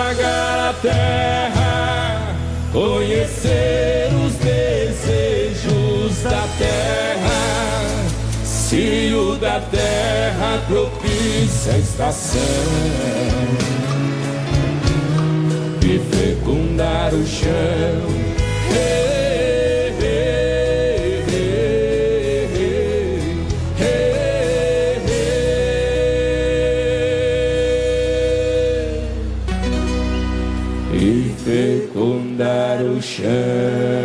esmagar a terra, conhecer os desejos da terra, cio da terra propicia a estação, e fecundar o chão. E fecundar o chão.